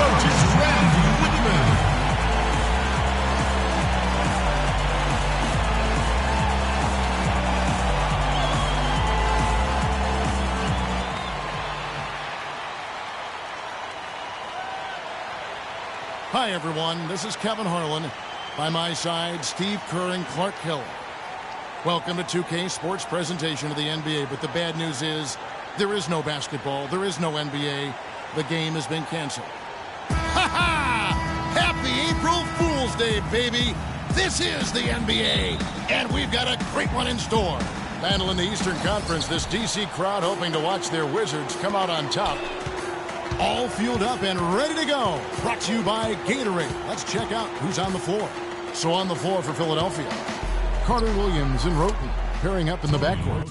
coaches, Randy Whitman. Hi, everyone. This is Kevin Harlan. By my side, Steve Kerr and Clark Kelly. Welcome to 2K Sports presentation of the NBA. But the bad news is there is no basketball. There is no NBA. The game has been canceled. Ha-ha! Happy April Fool's Day, baby. This is the NBA. And we've got a great one in store. Battling the Eastern Conference, this DC crowd hoping to watch their Wizards come out on top. All fueled up and ready to go. Brought to you by Gatorade. Let's check out who's on the floor. So on the floor for Philadelphia, Carter Williams and Roten pairing up in the backcourt.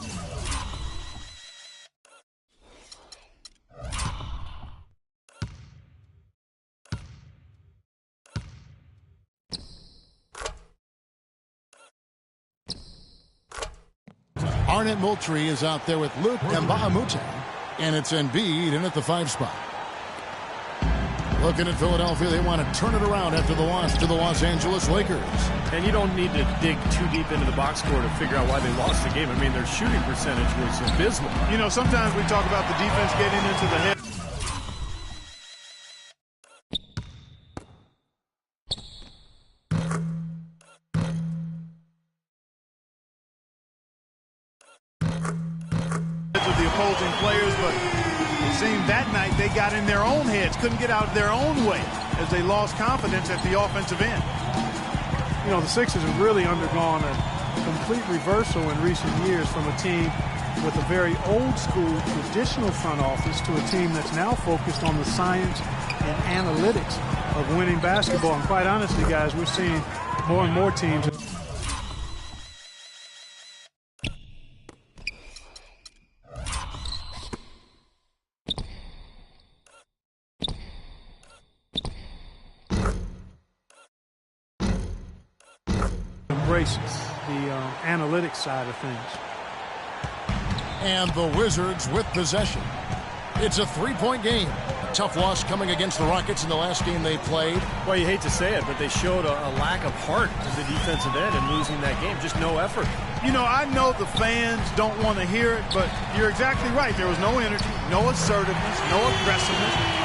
Arnett Moultrie is out there with Luke Mbah-a-Moute, and it's Embiid in at the 5 spot. Looking at Philadelphia, they want to turn it around after the loss to the Los Angeles Lakers. And you don't need to dig too deep into the box score to figure out why they lost the game. I mean, their shooting percentage was abysmal. You know, sometimes we talk about the defense getting into the head. Of the opposing players, but it seemed that night they got in their own heads, couldn't get out of their own way as they lost confidence at the offensive end. You know, the Sixers have really undergone a complete reversal in recent years from a team with a very old school traditional front office to a team that's now focused on the science and analytics of winning basketball. And quite honestly, guys, we're seeing more and more teams. Embraces the analytics side of things. And the Wizards with possession. It's a 3-point game. A tough loss coming against the Rockets in the last game they played. Well, you hate to say it, but they showed a lack of heart at the defensive end in losing that game. Just no effort. You know, I know the fans don't want to hear it, but you're exactly right. There was no energy, no assertiveness, no aggressiveness.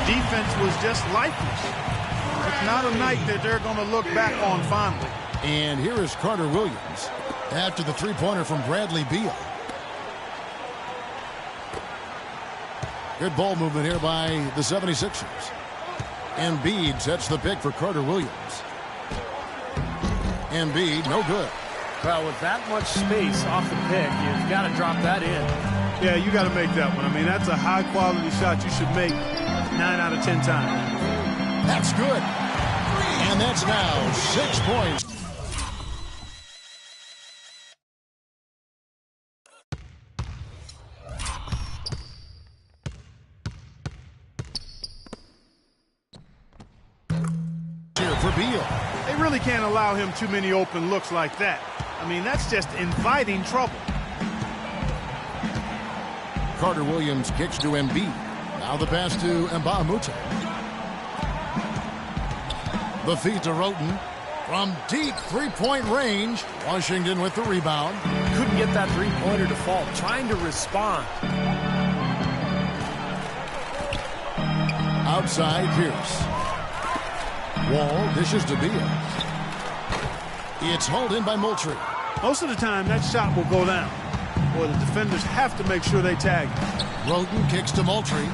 Defense was just lifeless. It's not a night that they're going to look back on fondly. And here is Carter Williams after the 3-pointer from Bradley Beal. Good ball movement here by the 76ers. Embiid sets the pick for Carter Williams. Embiid, no good. Well, with that much space off the pick, you've got to drop that in. Yeah, you got to make that one. I mean, that's a high-quality shot you should make 9 out of 10 times. That's good. And that's now 6 points. Here for Beal. They really can't allow him too many open looks like that. I mean, that's just inviting trouble. Carter Williams kicks to Embiid. Now the pass to Mbah-a-Moute. The feed to Roten. From deep 3-point range. Washington with the rebound. Couldn't get that 3-pointer to fall. Trying to respond. Outside, Pierce. Wall dishes to Beal. It's hauled in by Moultrie. Most of the time, that shot will go down. Boy, the defenders have to make sure they tag him. Roten kicks to Moultrie.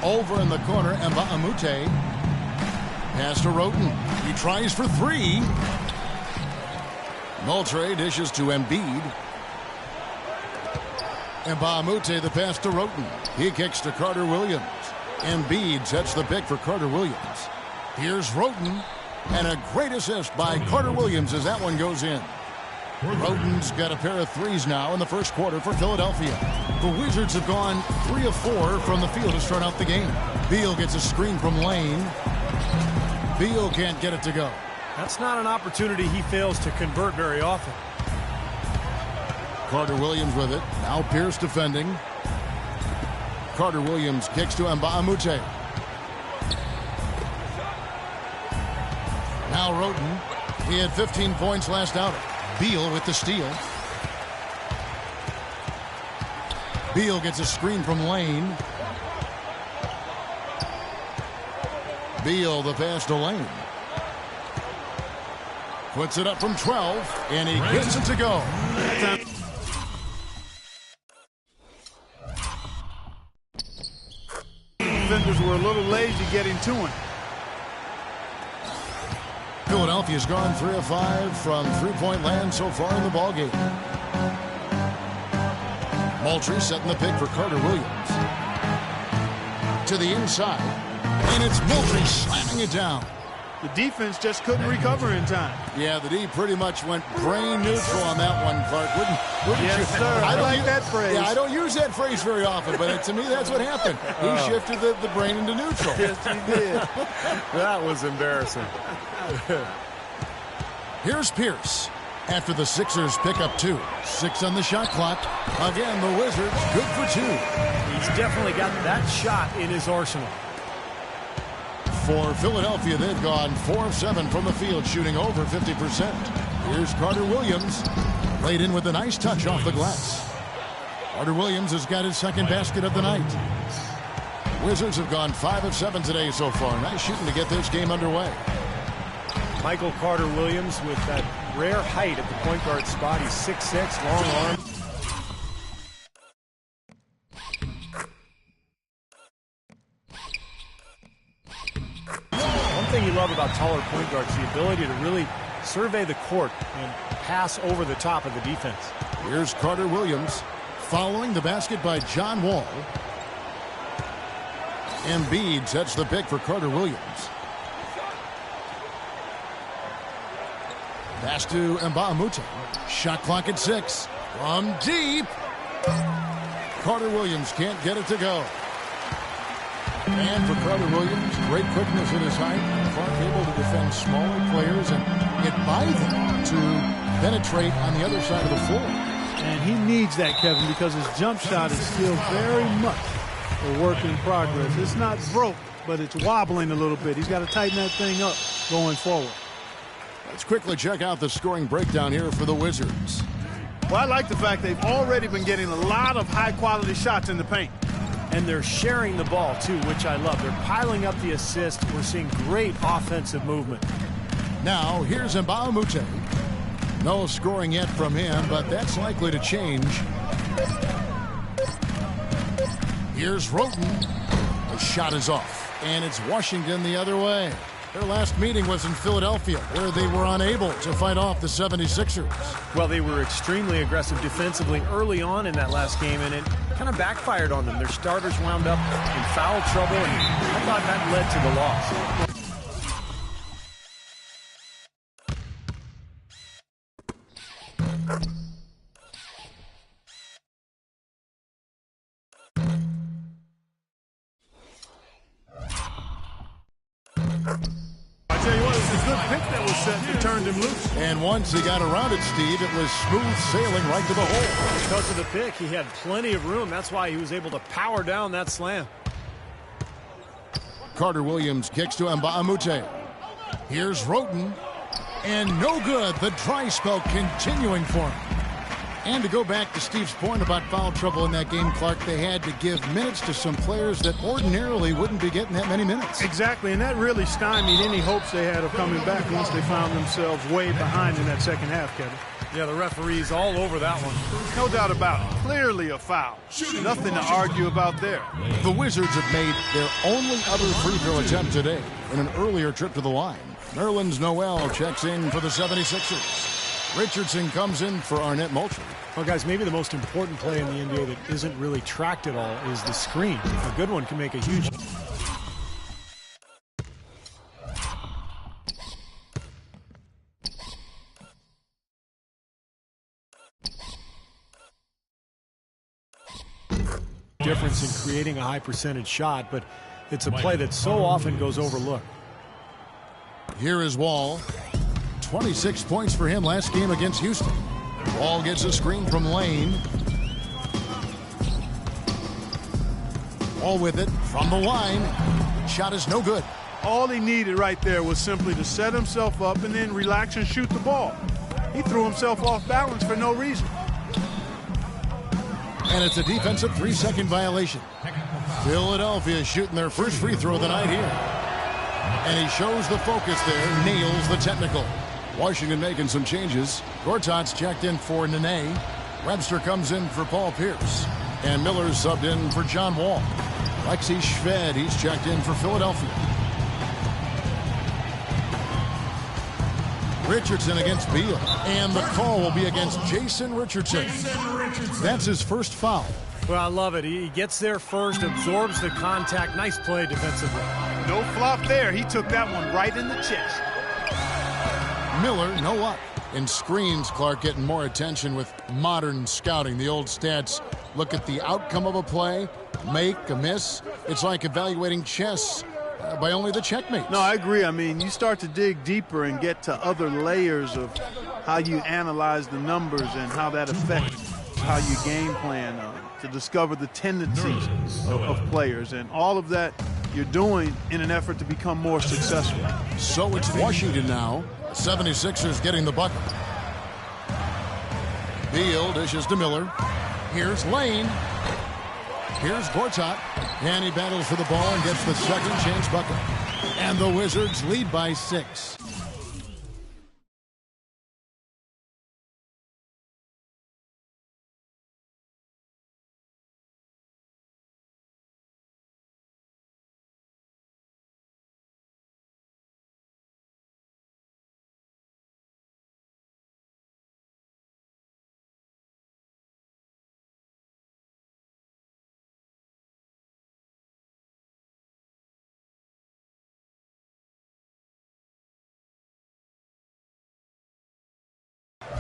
Over in the corner, Mbah-a-Moute. Pass to Roten. He tries for 3. Moultrie dishes to Embiid. Mbah-a-Moute, the pass to Roten. He kicks to Carter Williams. Embiid sets the pick for Carter Williams. Here's Roten. And a great assist by Carter Williams as that one goes in. Roden's got a pair of threes now in the first quarter for Philadelphia. The Wizards have gone 3 of 4 from the field to start out the game. Beal gets a screen from Lane. Beal can't get it to go. That's not an opportunity he fails to convert very often. Carter Williams with it. Now Pierce defending. Carter Williams kicks to Mbah a Moute. Now Roden. He had 15 points last outing. Beal with the steal. Beal gets a screen from Lane. Beal the pass to Lane. Puts it up from 12, and he gets it to go. Defenders were a little lazy getting to him. Philadelphia's gone 3 of 5 from three-point land so far in the ballgame. Moultrie setting the pick for Carter Williams. To the inside, and it's Moultrie slamming it down. The defense just couldn't recover in time. Yeah, the D pretty much went brain neutral on that one, Clark. Wouldn't Yes, you? sir. I like that phrase. Yeah, I don't use that phrase very often, but to me that's what happened. He shifted the brain into neutral. Yes, he did. That was embarrassing. Here's Pierce. After the Sixers pick up 2. 6 on the shot clock. Again, the Wizards good for 2. He's definitely got that shot in his arsenal. For Philadelphia, they've gone 4 of 7 from the field, shooting over 50%. Here's Carter Williams. Laid in with a nice touch off the glass. Carter Williams has got his second basket of the night. Wizards have gone 5 of 7 today so far. Nice shooting to get this game underway. Michael Carter Williams with that rare height at the point guard spot. He's 6'6", long arm. One thing you love about taller point guards is the ability to really survey the court and pass over the top of the defense. Here's Carter Williams following the basket by John Wall. Embiid sets the pick for Carter Williams. Pass to Mbah a Moute. Shot clock at 6. From deep. Carter Williams can't get it to go. And for Carter Williams, great quickness at his height. Clark able to defend smaller players and get by them to penetrate on the other side of the floor. And he needs that, Kevin, because his jump shot is still very much a work in progress. It's not broke, but it's wobbling a little bit. He's got to tighten that thing up going forward. Let's quickly check out the scoring breakdown here for the Wizards. Well, I like the fact they've already been getting a lot of high-quality shots in the paint. And they're sharing the ball, too, which I love. They're piling up the assists. We're seeing great offensive movement. Now, here's Mbah a Moute. No scoring yet from him, but that's likely to change. Here's Roden. The shot is off, and it's Washington the other way. Their last meeting was in Philadelphia, where they were unable to fight off the 76ers. Well, they were extremely aggressive defensively early on in that last game, and it kind of backfired on them. Their starters wound up in foul trouble, and I thought that led to the loss. I tell you what, it was a good pick that was set that turned him loose. And once he got around it, Steve, it was smooth sailing right to the hole. Because of the pick, he had plenty of room. That's why he was able to power down that slam. Carter Williams kicks to Mbah a Moute. Here's Roden. And no good. The dry spell continuing for him. And to go back to Steve's point about foul trouble in that game, Clark, they had to give minutes to some players that ordinarily wouldn't be getting that many minutes. Exactly, and that really stymied any hopes they had of coming back once they found themselves way behind in that second half, Kevin. Yeah, the referee's all over that one. No doubt about it. Clearly a foul. Nothing to argue about there. The Wizards have made their only other free throw attempt today in an earlier trip to the line. Nerlens Noel checks in for the 76ers. Richardson comes in for Arnett Moultrie. Well, guys, maybe the most important play in the NBA that isn't really tracked at all is the screen. A good one can make a huge... difference in creating a high percentage shot, but it's a play that so often goes overlooked. Here is Wall. 26 points for him last game against Houston. Wall gets a screen from Lane. Wall with it from the line. Shot is no good. All he needed right there was simply to set himself up and then relax and shoot the ball. He threw himself off balance for no reason. And it's a defensive 3-second violation. Philadelphia shooting their first free throw of the night here. And he shows the focus there, nails the technical. Washington making some changes. Gortat's checked in for Nene. Webster comes in for Paul Pierce. And Miller's subbed in for John Wall. Lexi Shved, he's checked in for Philadelphia. Richardson against Beal. And the call will be against Jason Richardson. That's his first foul. Well, I love it. He gets there first, absorbs the contact. Nice play defensively. No flop there. He took that one right in the chest. Miller, no luck. In screens, Clark getting more attention with modern scouting. The old stats look at the outcome of a play, make, a miss. It's like evaluating chess by only the checkmate. No, I agree. I mean, you start to dig deeper and get to other layers of how you analyze the numbers and how that affects how you game plan to discover the tendencies of players. And all of that you're doing in an effort to become more successful. So it's Washington now. 76ers getting the bucket. Beal dishes to Miller. Here's Lane. Here's Gortat. And he battles for the ball and gets the second chance bucket. And the Wizards lead by 6.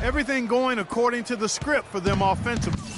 Everything going according to the script for them offensively.